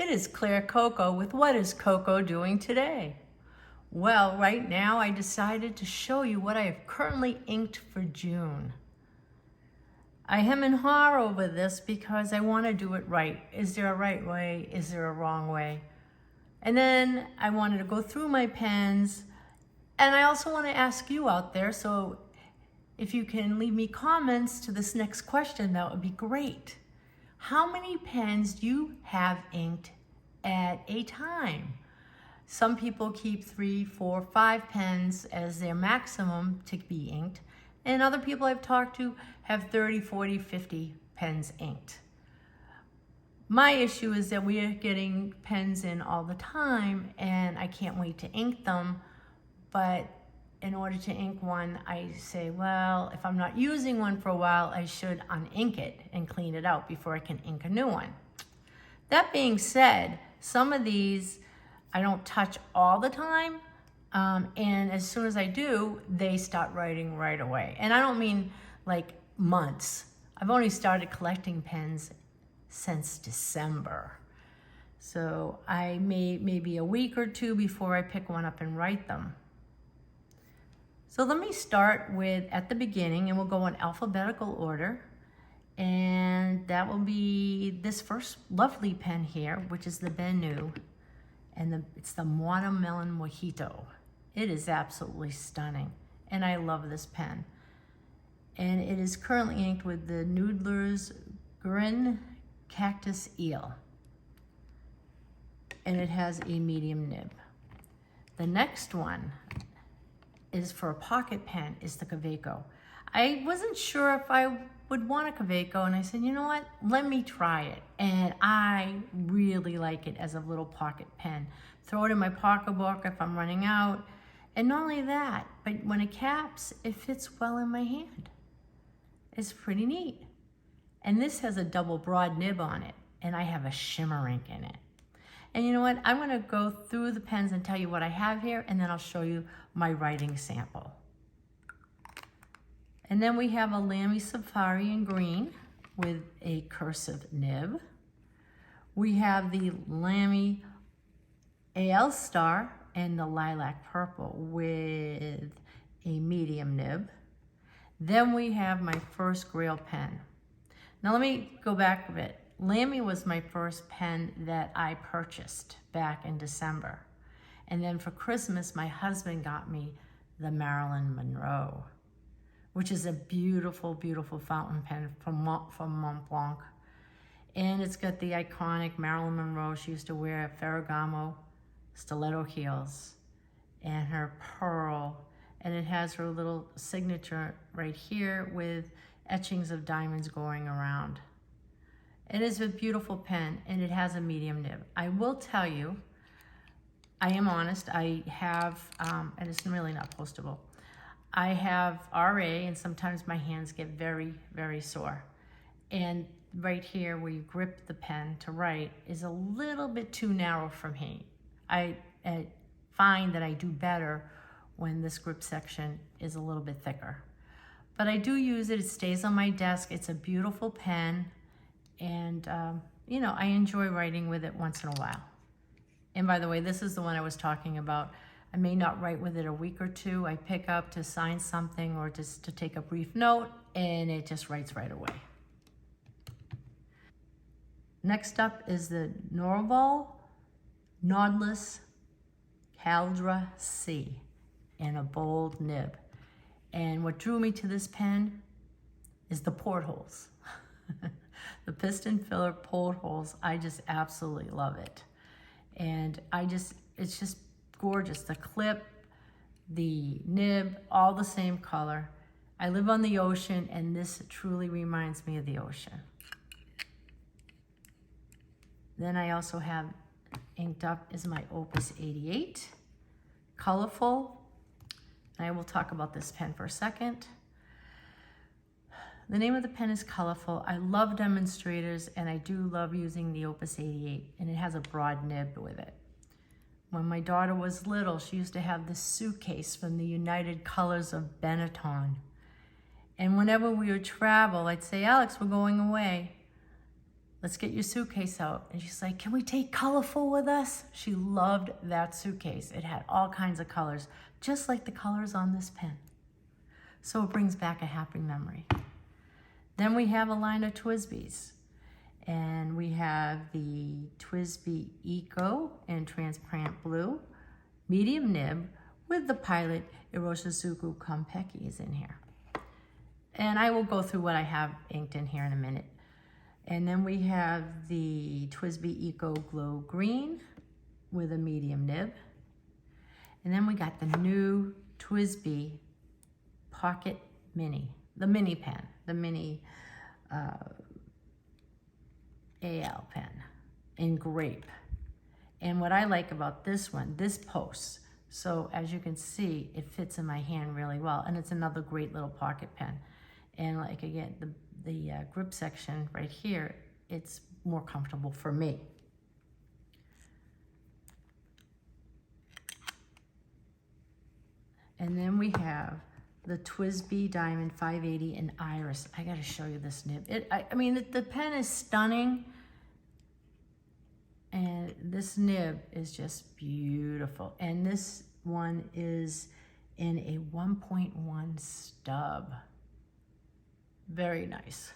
It is Claire Coco with What is Coco Doing Today? Well, right now I decided to show you what I have currently inked for June. I hem and haw over this because I want to do it right. Is there a right way? Is there a wrong way? And then I wanted to go through my pens, and I also want to ask you out there, so if you can leave me comments to this next question, that would be great. How many pens do you have inked at a time? Some people keep 3, 4, 5 pens as their maximum to be inked, and other people I've talked to have 30, 40, 50 pens inked. My issue is that we are getting pens in all the time, and I can't wait to ink them, but in order to ink one, I say, well, if I'm not using one for a while, I should unink it and clean it out before I can ink a new one. That being said, some of these I don't touch all the time, and as soon as I do, they start writing right away. And I don't mean like months. I've only started collecting pens since December. So I maybe a week or two before I pick one up and write them. So let me start with at the beginning, and we'll go in alphabetical order. And that will be this first lovely pen here, which is the Benu, and it's the Watermelon Mojito. It is absolutely stunning, and I love this pen. And it is currently inked with the Noodler's Grin Cactus Eel, and it has a medium nib. The next one is for a pocket pen, is the Kaweco. I wasn't sure if I would want a Kaweco, and I said, you know what, let me try it. And I really like it as a little pocket pen. Throw it in my pocketbook if I'm running out. And not only that, but when it caps, it fits well in my hand. It's pretty neat. And this has a double broad nib on it, and I have a shimmer ink in it. And you know what? I'm going to go through the pens and tell you what I have here, and then I'll show you my writing sample. And then we have a Lamy Safari in green with a cursive nib. We have the Lamy AL Star and the Lilac Purple with a medium nib. Then we have my first Grail pen. Now let me go back a bit. Lamy was my first pen that I purchased back in December. And then for Christmas, my husband got me the Marilyn Monroe, which is a beautiful, beautiful fountain pen from Montblanc. And it's got the iconic Marilyn Monroe. She used to wear Ferragamo stiletto heels and her pearl. And it has her little signature right here with etchings of diamonds going around. It is a beautiful pen, and it has a medium nib. I will tell you, I am honest, I have, and it's really not postable, I have RA, and sometimes my hands get very, very sore. And right here where you grip the pen to write is a little bit too narrow for me. I find that I do better when this grip section is a little bit thicker. But I do use it, it stays on my desk, it's a beautiful pen. And, you know, I enjoy writing with it once in a while. And by the way, this is the one I was talking about. I may not write with it a week or two. I pick up to sign something or just to take a brief note, and it just writes right away. Next up is the Nahvalur Nautilus Caldra C in a bold nib. And what drew me to this pen is the portholes. The piston filler portholes, I just absolutely love it. And it's just gorgeous. The clip, the nib, all the same color. I live on the ocean, and this truly reminds me of the ocean. Then I also have inked up is my Opus 88, colorful. And I will talk about this pen for a second. The name of the pen is Colorful. I love demonstrators, and I do love using the Opus 88, and it has a broad nib with it. When my daughter was little, she used to have this suitcase from the United Colors of Benetton. And whenever we would travel, I'd say, Alex, we're going away. let's get your suitcase out. And she's like, can we take colorful with us? She loved that suitcase. It had all kinds of colors, just like the colors on this pen. So it brings back a happy memory. Then we have a line of TWSBIs. And we have the TWSBI Eco in transparent blue, medium nib, with the Pilot Iroshizuku Konpeki in here. And I will go through what I have inked in here in a minute. And then we have the TWSBI Eco Glow Green with a medium nib. And then we got the new TWSBI Pocket Mini, the mini pen, the mini AL pen in grape. And what I like about this one, this posts. So as you can see, it fits in my hand really well. And it's another great little pocket pen. And like again, the grip section right here, it's more comfortable for me. And then we have the TWSBI Diamond 580 in Iris. I gotta show you this nib. I mean, the pen is stunning. And this nib is just beautiful. And this one is in a 1.1 stub. Very nice.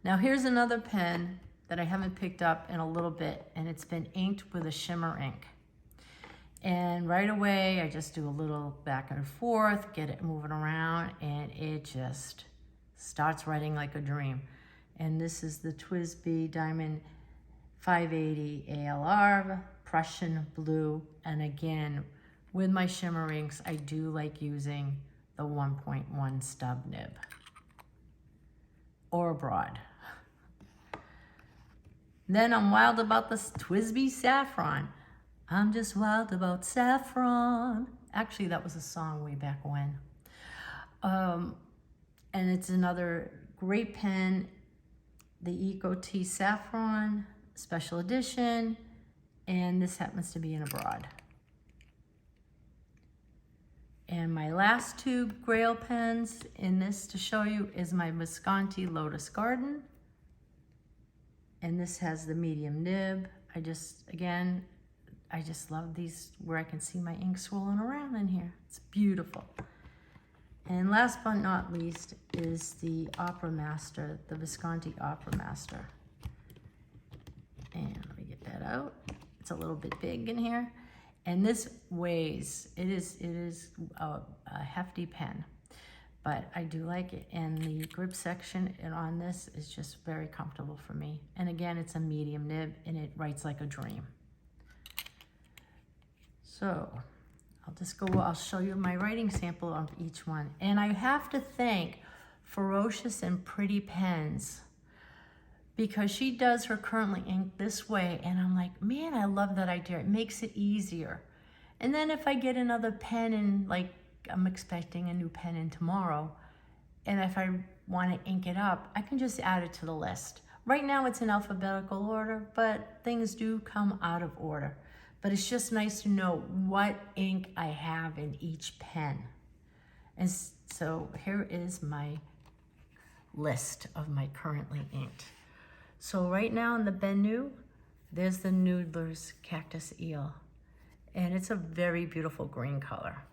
Now here's another pen that I haven't picked up in a little bit, and it's been inked with a shimmer ink. And right away, I just do a little back and forth, get it moving around, and it just starts writing like a dream. And this is the TWSBI Diamond 580 ALR, Prussian blue. And again, with my shimmer inks, I do like using the 1.1 stub nib or broad. Then I'm wild about this TWSBI Saffron. I'm just wild about saffron. Actually, that was a song way back when. And it's another great pen, the Eco T Saffron Special Edition, and this happens to be in a broad. And my last two Grail pens in this to show you is my Visconti Lotus Garden. And this has the medium nib. I just love these where I can see my ink swirling around in here. It's beautiful. And last but not least is the Opera Master, the Visconti Opera Master. And let me get that out. It's a little bit big in here. And this weighs, it is a hefty pen, but I do like it. And the grip section on this is just very comfortable for me. And again, it's a medium nib and it writes like a dream. So I'll show you my writing sample of each one. And I have to thank Ferocious and Pretty Pens, because she does her currently ink this way, and I'm like, man, I love that idea. It makes it easier. And then if I get another pen and like I'm expecting a new pen in tomorrow, and if I want to ink it up, I can just add it to the list. Right now it's in alphabetical order, but things do come out of order. But it's just nice to know what ink I have in each pen. And so here is my list of my currently inked. So right now in the Benu, there's the Noodler's Cactus Eel. And it's a very beautiful green color.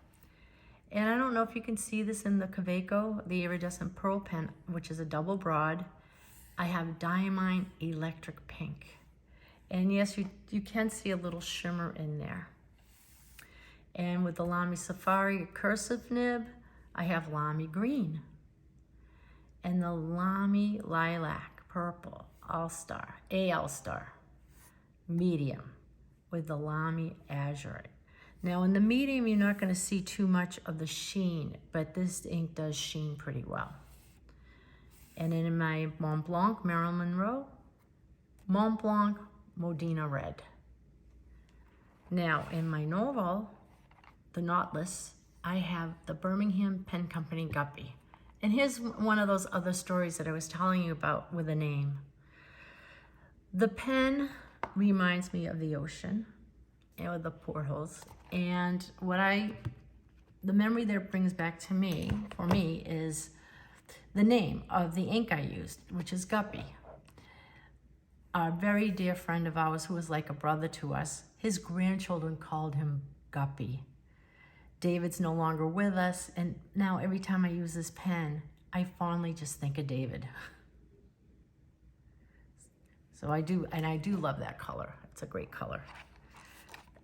And I don't know if you can see this in the Kaweco, the Iridescent Pearl pen, which is a double broad. I have Diamine Electric Pink. And yes, you can see a little shimmer in there. And with the Lamy Safari cursive nib, I have Lamy Green. And the Lamy Lilac Purple All-Star, A-All-Star, medium, with the Lamy Azurite. Now in the medium, you're not gonna see too much of the sheen, but this ink does sheen pretty well. And then in my Montblanc, Marilyn Monroe, Montblanc, Modena Red. Now in my Norval, the Knotless, I have the Birmingham Pen Company Guppy. And here's one of those other stories that I was telling you about with a name. The pen reminds me of the ocean, with the portholes. And the memory that it brings back to me, for me, is the name of the ink I used, which is Guppy. A very dear friend of ours who was like a brother to us, his grandchildren called him Guppy. David's no longer with us, and now every time I use this pen, I fondly just think of David. So I do love that color. It's a great color.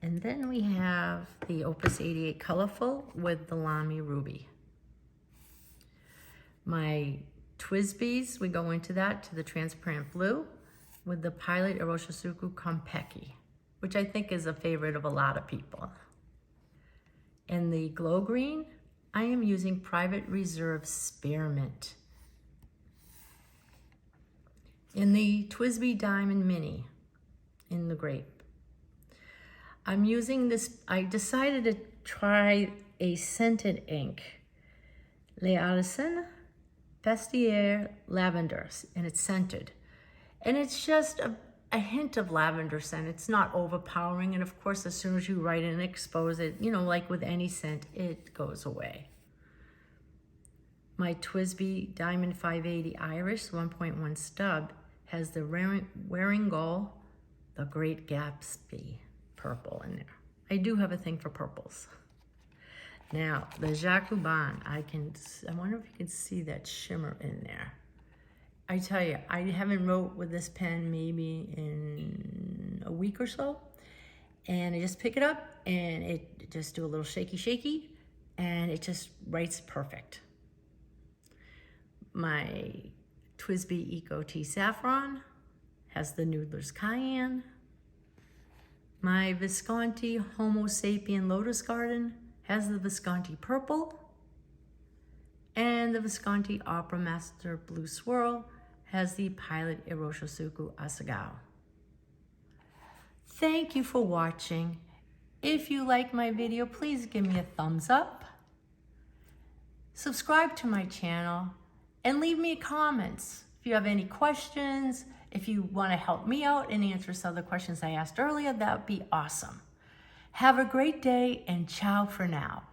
And then we have the Opus 88 Colorful with the Lamy Ruby. My TWSBIs, we go into that to the transparent blue with the Pilot Iroshizuku Konpeki, which I think is a favorite of a lot of people. In the glow green, I am using Private Reserve Spearmint. In the TWSBI Diamond Mini, in the grape, I'm using this, I decided to try a scented ink, Les Artisans Vestiaire Lavender, and it's scented. And it's just a hint of lavender scent. It's not overpowering, and of course, as soon as you write it and expose it, you know, like with any scent, it goes away. My TWSBI Diamond 580 Irish 1.1 stub has the Wearing Gold, the Great Gatsby purple in there. I do have a thing for purples. Now, the Jacobin, I wonder if you can see that shimmer in there. I tell you, I haven't wrote with this pen maybe in a week or so, and I just pick it up and it just do a little shaky, and it just writes perfect. My TWSBI Eco Tea Saffron has the Noodler's Cayenne. My Visconti Homo Sapien Lotus Garden has the Visconti Purple. And the Visconti Opera Master Blue Swirl has the Pilot Iroshizuku Asagao. Thank you for watching. If you like my video, please give me a thumbs up. Subscribe to my channel and leave me comments. If you have any questions, if you want to help me out and answer some of the questions I asked earlier, that would be awesome. Have a great day and ciao for now.